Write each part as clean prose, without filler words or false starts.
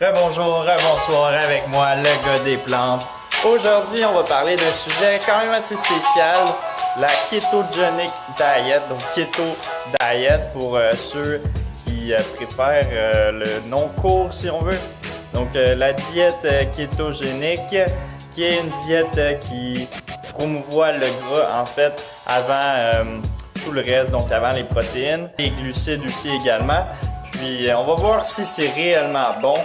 Rebonjour, rebonsoir avec moi, le gars des plantes. Aujourd'hui, on va parler d'un sujet quand même assez spécial, la Ketogenic Diet, donc Keto Diet pour ceux qui préfèrent le nom court si on veut. Donc la diète kétogénique, qui est une diète qui promouvoit le gras en fait avant tout le reste, donc avant les protéines, les glucides aussi également. Puis on va voir si c'est réellement bon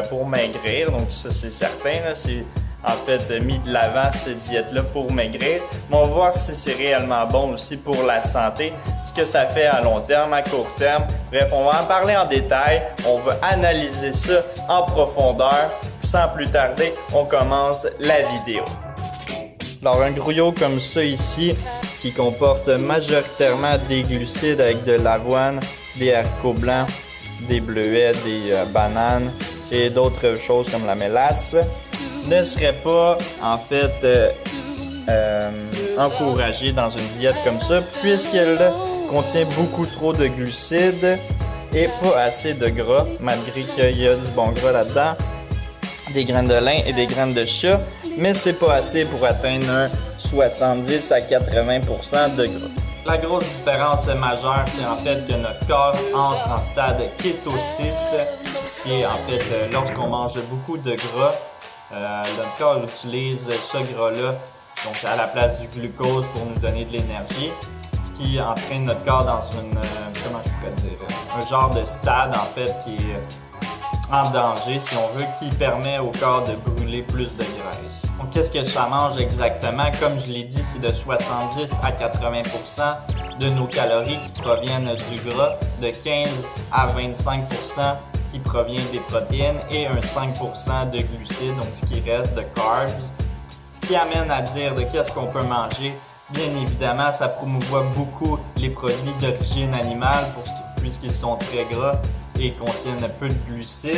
pour maigrir, donc ça c'est certain, là, c'est en fait mis de l'avant cette diète-là pour maigrir, mais on va voir si c'est réellement bon aussi pour la santé, ce que ça fait à long terme, à court terme. Bref, on va en parler en détail, on va analyser ça en profondeur, puis sans plus tarder, on commence la vidéo. Alors un grouillot comme ça ici, qui comporte majoritairement des glucides avec de l'avoine, des haricots blancs, des bleuets, des bananes et d'autres choses comme la mélasse, ne serait pas en fait encouragé dans une diète comme ça, puisqu'elle contient beaucoup trop de glucides et pas assez de gras, malgré qu'il y a du bon gras là-dedans, des graines de lin et des graines de chia, mais c'est pas assez pour atteindre un 70 à 80% de gras. La grosse différence majeure, c'est en fait que notre corps entre en stade kétosis, qui est en fait lorsqu'on mange beaucoup de gras, notre corps utilise ce gras-là donc à la place du glucose pour nous donner de l'énergie, ce qui entraîne notre corps dans une, comment je pourrais dire, un genre de stade en fait qui est en danger si on veut, qui permet au corps de brûler plus de graisse. Donc qu'est-ce que ça mange exactement? Comme je l'ai dit, c'est de 70 à 80% de nos calories qui proviennent du gras, de 15 à 25% qui provient des protéines et un 5% de glucides, donc ce qui reste de carbs. Ce qui amène à dire de qu'est-ce qu'on peut manger. Bien évidemment, ça promouvoit beaucoup les produits d'origine animale puisqu'ils sont très gras et contiennent peu de glucides,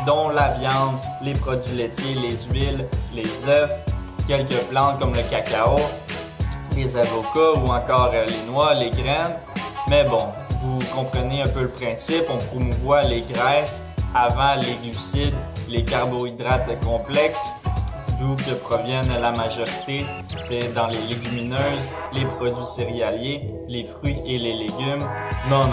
dont la viande, les produits laitiers, les huiles, les œufs, quelques plantes comme le cacao, les avocats ou encore les noix, les graines. Mais bon, vous comprenez un peu le principe, on promouvoit les graisses avant les glucides, les carbohydrates complexes, d'où que proviennent la majorité, c'est dans les légumineuses, les produits céréaliers, les fruits et les légumes. Non,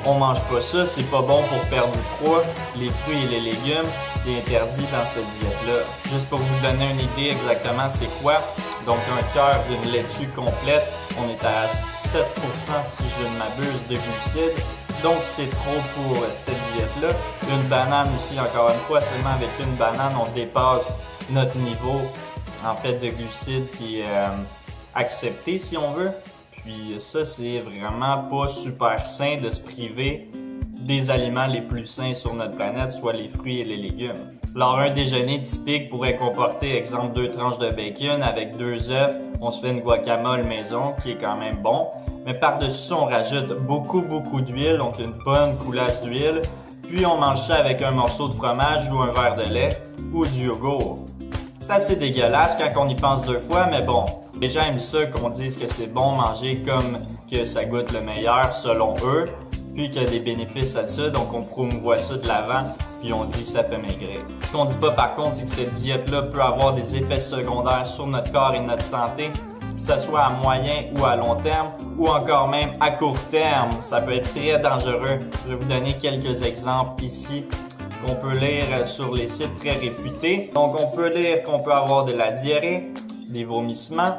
on mange pas ça, c'est pas bon pour perdre du poids. Les fruits et les légumes, c'est interdit dans cette diète-là. Juste pour vous donner une idée exactement c'est quoi, donc un cœur d'une laitue complète, on est à 7% si je ne m'abuse de glucides. Donc c'est trop pour cette diète-là. Une banane aussi, encore une fois, seulement avec une banane, on dépasse notre niveau en fait de glucides qui est accepté si on veut. Puis ça, c'est vraiment pas super sain de se priver des aliments les plus sains sur notre planète, soit les fruits et les légumes. Alors un déjeuner typique pourrait comporter, exemple, 2 tranches de bacon avec 2 œufs. On se fait une guacamole maison qui est quand même bon. Mais par-dessus ça, on rajoute beaucoup d'huile, donc une bonne coulasse d'huile. Puis on mange ça avec un morceau de fromage ou un verre de lait ou du yogourt. C'est assez dégueulasse quand on y pense 2 fois, mais bon, les gens aiment ça qu'on dise que c'est bon manger comme que ça goûte le meilleur selon eux, puis qu'il y a des bénéfices à ça, donc on promouvoit ça de l'avant, puis on dit que ça fait maigrir. Ce qu'on dit pas par contre, c'est que cette diète-là peut avoir des effets secondaires sur notre corps et notre santé, que ce soit à moyen ou à long terme, ou encore même à court terme. Ça peut être très dangereux. Je vais vous donner quelques exemples ici qu'on peut lire sur les sites très réputés. Donc on peut lire qu'on peut avoir de la diarrhée, des vomissements,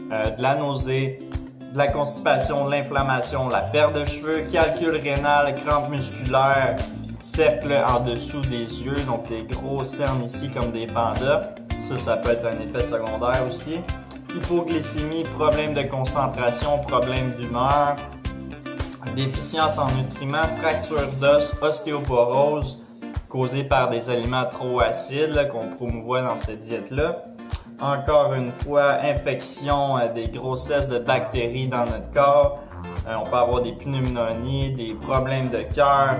de la nausée, de la constipation, de l'inflammation, la perte de cheveux, calcul rénal, crampes musculaires, cercle en dessous des yeux, donc des gros cernes ici comme des pandas. Ça peut être un effet secondaire aussi. Hypoglycémie, problème de concentration, problème d'humeur, déficience en nutriments, fracture d'os, ostéoporose, causée par des aliments trop acides qu'on promouvoit dans cette diète-là. Encore une fois, infection, des grossesses de bactéries dans notre corps. On peut avoir des pneumonies, des problèmes de cœur,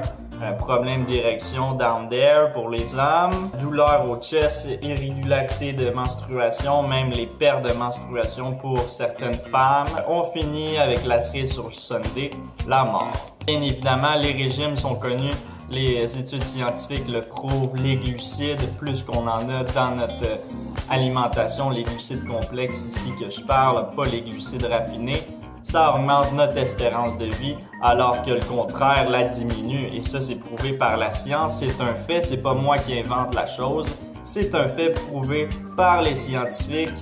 problème d'érection, down there pour les hommes, douleur au chest, irrégularité de menstruation, même les pertes de menstruation pour certaines femmes. On finit avec la cerise sur Sunday, la mort. Bien évidemment, les régimes sont connus Les études scientifiques le prouvent, les glucides, plus qu'on en a dans notre alimentation, les glucides complexes ici que je parle, pas les glucides raffinés, ça augmente notre espérance de vie, alors que le contraire la diminue. Et ça, c'est prouvé par la science, c'est un fait, c'est pas moi qui invente la chose, c'est un fait prouvé par les scientifiques.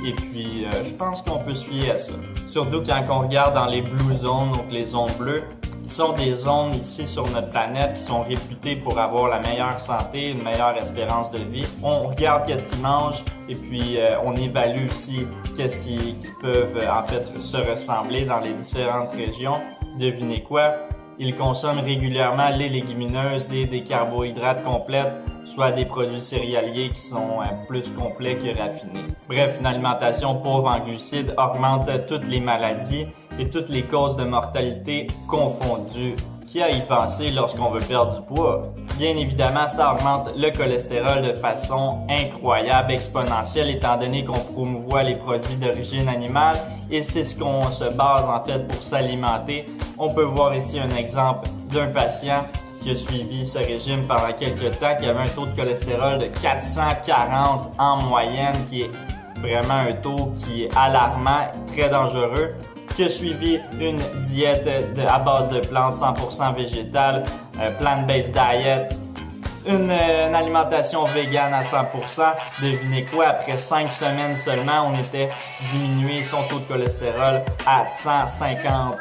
Et puis, je pense qu'on peut se fier à ça. Surtout quand on regarde dans les blue zones, donc les zones bleues, qui sont des zones ici sur notre planète qui sont réputées pour avoir la meilleure santé, une meilleure espérance de vie. On regarde qu'est-ce qu'ils mangent et puis on évalue aussi qu'est-ce qui peuvent en fait se ressembler dans les différentes régions. Devinez quoi? Ils consomment régulièrement les légumineuses et des carbohydrates complètes, soit des produits céréaliers qui sont plus complets que raffinés. Bref, une alimentation pauvre en glucides augmente toutes les maladies et toutes les causes de mortalité confondues. Qui a y pensé lorsqu'on veut perdre du poids? Bien évidemment, ça augmente le cholestérol de façon incroyable, exponentielle, étant donné qu'on promouvoit les produits d'origine animale et c'est ce qu'on se base en fait pour s'alimenter. On peut voir ici un exemple d'un patient qui a suivi ce régime pendant quelques temps, qui avait un taux de cholestérol de 440 en moyenne, qui est vraiment un taux qui est alarmant, très dangereux, qui a suivi une diète à base de plantes 100% végétales, plant-based diet, une alimentation végane à 100%. Devinez quoi, après 5 semaines seulement, on était diminué son taux de cholestérol à 150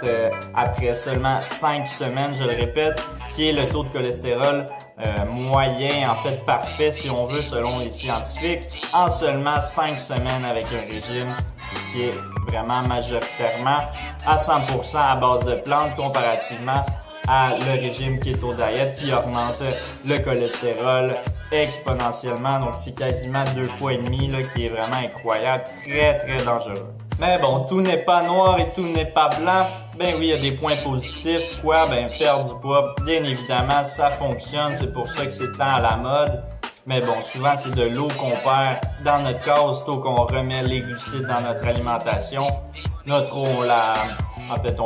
après seulement 5 semaines, je le répète, qui est le taux de cholestérol moyen, en fait parfait si on veut selon les scientifiques, en seulement 5 semaines avec un régime qui est vraiment majoritairement à 100% à base de plantes comparativement à le régime keto diet qui augmente le cholestérol exponentiellement. Donc c'est quasiment 2 fois et demi là, qui est vraiment incroyable, très très dangereux. Mais bon, tout n'est pas noir et tout n'est pas blanc. Ben oui, il y a des points positifs. Quoi? Ben perdre du poids, bien évidemment, ça fonctionne. C'est pour ça que c'est tant à la mode. Mais bon, souvent c'est de l'eau qu'on perd dans notre corps aussitôt qu'on remet les glucides dans notre alimentation. Notre eau, on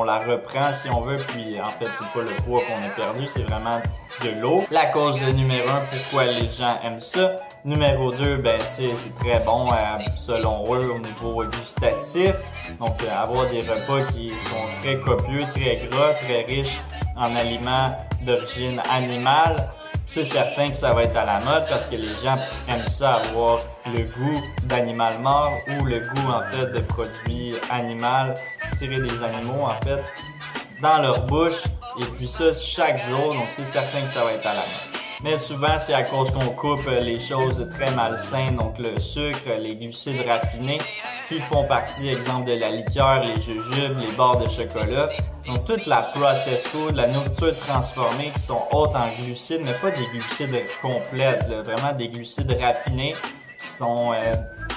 la reprend si on veut, puis en fait c'est pas le poids qu'on a perdu, c'est vraiment de l'eau. La cause numéro 1, pourquoi les gens aiment ça. Numéro 2, ben c'est très bon selon eux au niveau gustatif. Donc avoir des repas qui sont très copieux, très gras, très riches en aliments d'origine animale. C'est certain que ça va être à la mode parce que les gens aiment ça, avoir le goût d'animal mort ou le goût en fait de produits animaux, tirer des animaux en fait dans leur bouche et puis ça chaque jour, donc c'est certain que ça va être à la mode. Mais souvent c'est à cause qu'on coupe les choses très malsaines, donc le sucre, les glucides raffinés qui font partie, exemple de la liqueur, les jujubes, les barres de chocolat. Donc toute la processed food, la nourriture transformée qui sont hautes en glucides, mais pas des glucides complètes, là, vraiment des glucides raffinés qui sont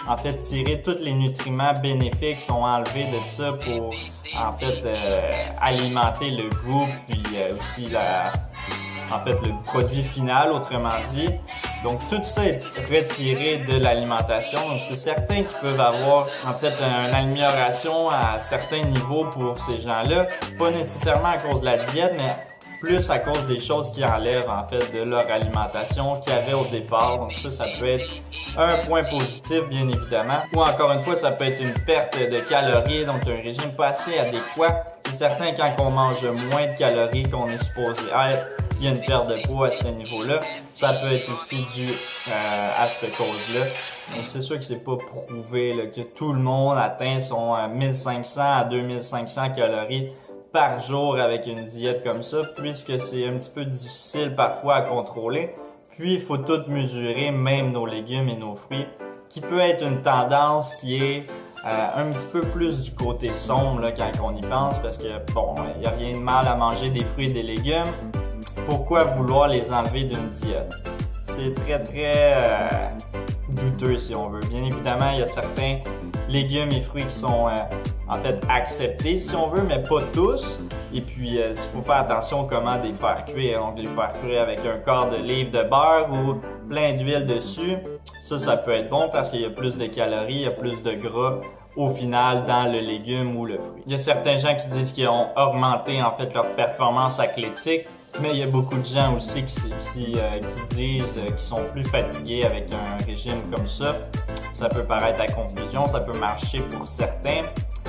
en fait tirer tous les nutriments bénéfiques qui sont enlevés de ça pour en fait alimenter le goût puis aussi le produit final, autrement dit. Donc tout ça est retiré de l'alimentation. Donc c'est certain qu'ils peuvent avoir en fait une amélioration à certains niveaux pour ces gens-là. Pas nécessairement à cause de la diète, mais plus à cause des choses qu'ils enlèvent en fait de leur alimentation qu'il y avait au départ. Donc ça peut être un point positif bien évidemment. Ou encore une fois, ça peut être une perte de calories, donc un régime pas assez adéquat. C'est certain quand on mange moins de calories qu'on est supposé être, il y a une perte de poids à ce niveau-là. Ça peut être aussi dû à cette cause-là. Donc c'est sûr que c'est pas prouvé là, que tout le monde atteint son 1500 à 2500 calories par jour avec une diète comme ça, puisque c'est un petit peu difficile parfois à contrôler. Puis il faut tout mesurer, même nos légumes et nos fruits, qui peut être une tendance qui est un petit peu plus du côté sombre là, quand on y pense, parce que bon, il n'y a rien de mal à manger des fruits et des légumes. Pourquoi vouloir les enlever d'une diète? C'est très très douteux si on veut. Bien évidemment, il y a certains légumes et fruits qui sont en fait acceptés si on veut, mais pas tous. Et puis, il faut faire attention comment les faire cuire. Donc, les faire cuire avec un quart de livre de beurre ou plein d'huile dessus. Ça peut être bon parce qu'il y a plus de calories, il y a plus de gras au final dans le légume ou le fruit. Il y a certains gens qui disent qu'ils ont augmenté en fait leur performance athlétique Mais il y a beaucoup de gens aussi qui disent qu'ils sont plus fatigués avec un régime comme ça. Ça peut paraître à confusion, ça peut marcher pour certains,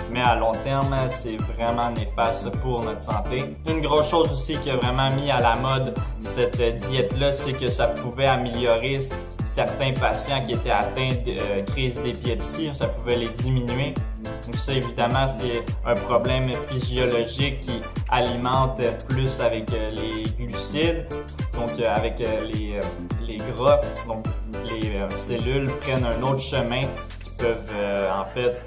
mais à long terme, c'est vraiment néfaste pour notre santé. Une grosse chose aussi qui a vraiment mis à la mode cette diète-là, c'est que ça pouvait améliorer certains patients qui étaient atteints de crise d'épilepsie, ça pouvait les diminuer. Donc ça, évidemment, c'est un problème physiologique qui alimente plus avec les glucides, donc avec les gras. Donc les cellules prennent un autre chemin qui peuvent en fait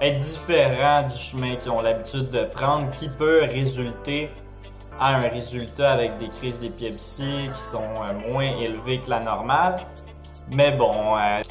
être différents du chemin qu'ils ont l'habitude de prendre, qui peut résulter à un résultat avec des crises d'épilepsie qui sont moins élevées que la normale. Mais bon,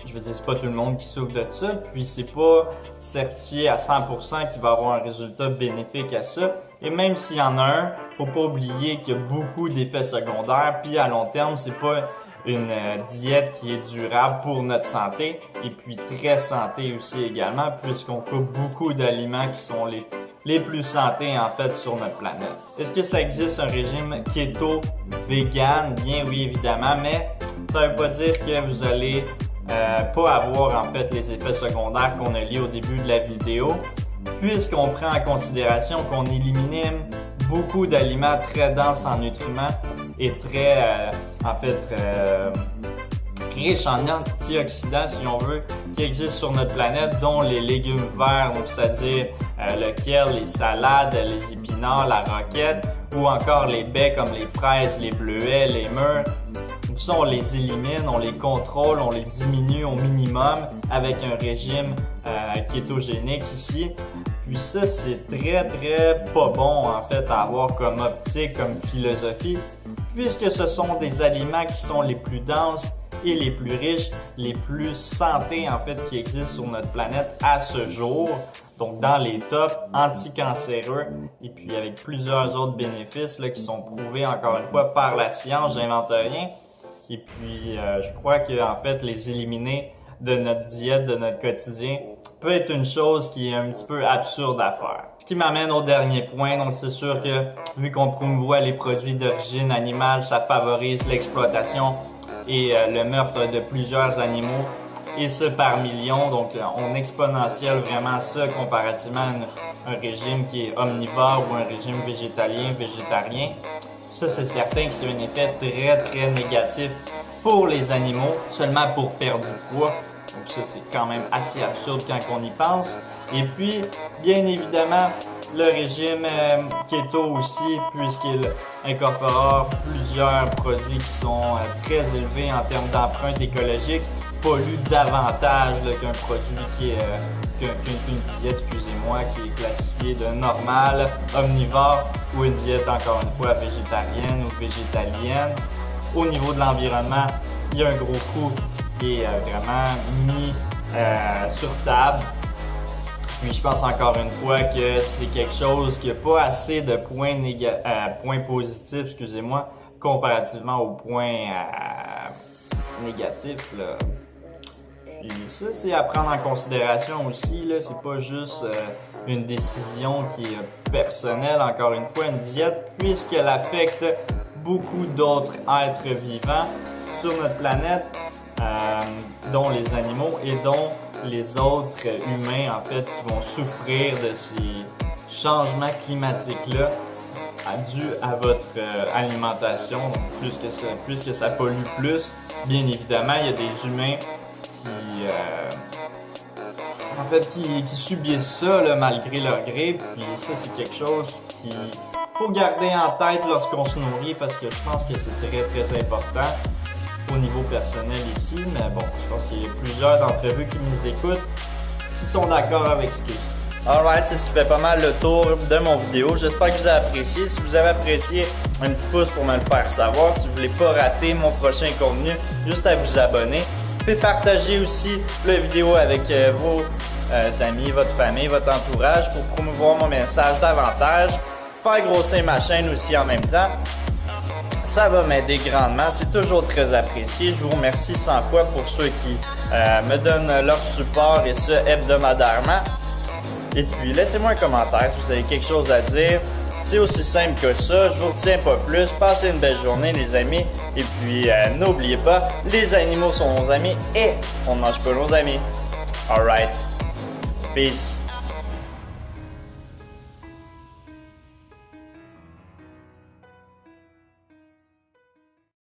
je veux dire, c'est pas tout le monde qui souffre de ça, puis c'est pas certifié à 100% qu'il va avoir un résultat bénéfique à ça. Et même s'il y en a un, faut pas oublier qu'il y a beaucoup d'effets secondaires, puis à long terme, c'est pas une diète qui est durable pour notre santé, et puis très santé aussi également, puisqu'on coupe beaucoup d'aliments qui sont les plus santé en fait sur notre planète. Est-ce que ça existe un régime keto vegan? Bien oui, évidemment, mais ça veut pas dire que vous allez pas avoir en fait les effets secondaires qu'on a liés au début de la vidéo, puisqu'on prend en considération qu'on élimine beaucoup d'aliments très denses en nutriments et très riches en antioxydants, si on veut, qui existent sur notre planète, dont les légumes verts, donc c'est-à-dire le kale, les salades, les épinards, la roquette, ou encore les baies comme les fraises, les bleuets, les mûres. Donc ça, on les élimine, on les contrôle, on les diminue au minimum avec un régime kétogénique ici. Puis ça, c'est très pas bon en fait à avoir comme optique, comme philosophie, puisque ce sont des aliments qui sont les plus denses et les plus riches, les plus santé en fait qui existent sur notre planète à ce jour. Donc dans les tops anti-cancéreux et puis avec plusieurs autres bénéfices là, qui sont prouvés encore une fois par la science, j'invente rien. Et puis je crois que en fait les éliminer de notre diète, de notre quotidien, peut être une chose qui est un petit peu absurde à faire. Ce qui m'amène au dernier point, donc c'est sûr que vu qu'on promouvoit les produits d'origine animale, ça favorise l'exploitation et le meurtre de plusieurs animaux, et ce par millions, donc on exponentielle vraiment ça comparativement à un régime qui est omnivore ou un régime végétalien, végétarien. Ça, c'est certain que c'est un effet très négatif pour les animaux, seulement pour perdre du poids. Donc ça, c'est quand même assez absurde quand on y pense. Et puis, bien évidemment, le régime keto aussi, puisqu'il incorpore plusieurs produits qui sont très élevés en termes d'empreinte écologique, pollue davantage qu'un produit qui est qu'une diète, excusez-moi, qui est classifiée de normale, omnivore, ou une diète encore une fois végétarienne ou végétalienne. Au niveau de l'environnement, il y a un gros coup qui est vraiment mis sur table. Puis je pense encore une fois que c'est quelque chose qui n'a pas assez de points positifs, excusez-moi, comparativement aux points négatifs, là. Puis ça, c'est à prendre en considération aussi, là. C'est pas juste une décision qui est personnelle, encore une fois, une diète, puisqu'elle affecte beaucoup d'autres êtres vivants sur notre planète, dont les animaux et dont les autres humains, en fait, qui vont souffrir de ces changements climatiques-là dû à votre alimentation. Donc, plus que ça pollue plus, bien évidemment, il y a des humains qui subissent ça là, malgré leur gré. Puis ça, c'est quelque chose qu'il faut garder en tête lorsqu'on se nourrit, parce que je pense que c'est très important au niveau personnel ici. Mais bon, je pense qu'il y a plusieurs d'entre vous qui nous écoutent qui sont d'accord avec ce que je dis. Alright, c'est ce qui fait pas mal le tour de mon vidéo. J'espère que vous avez apprécié. Si vous avez apprécié, un petit pouce pour me le faire savoir. Si vous voulez pas rater mon prochain contenu, juste à vous abonner. Vous pouvez partager aussi la vidéo avec vos amis, votre famille, votre entourage pour promouvoir mon message davantage. Faire grossir ma chaîne aussi en même temps. Ça va m'aider grandement, c'est toujours très apprécié. Je vous remercie 100 fois pour ceux qui me donnent leur support, et ce hebdomadairement. Et puis laissez-moi un commentaire si vous avez quelque chose à dire C'est aussi simple que ça, je vous retiens pas plus. Passez une belle journée les amis. Et puis n'oubliez pas, les animaux sont nos amis et on ne mange pas nos amis. Alright. Peace.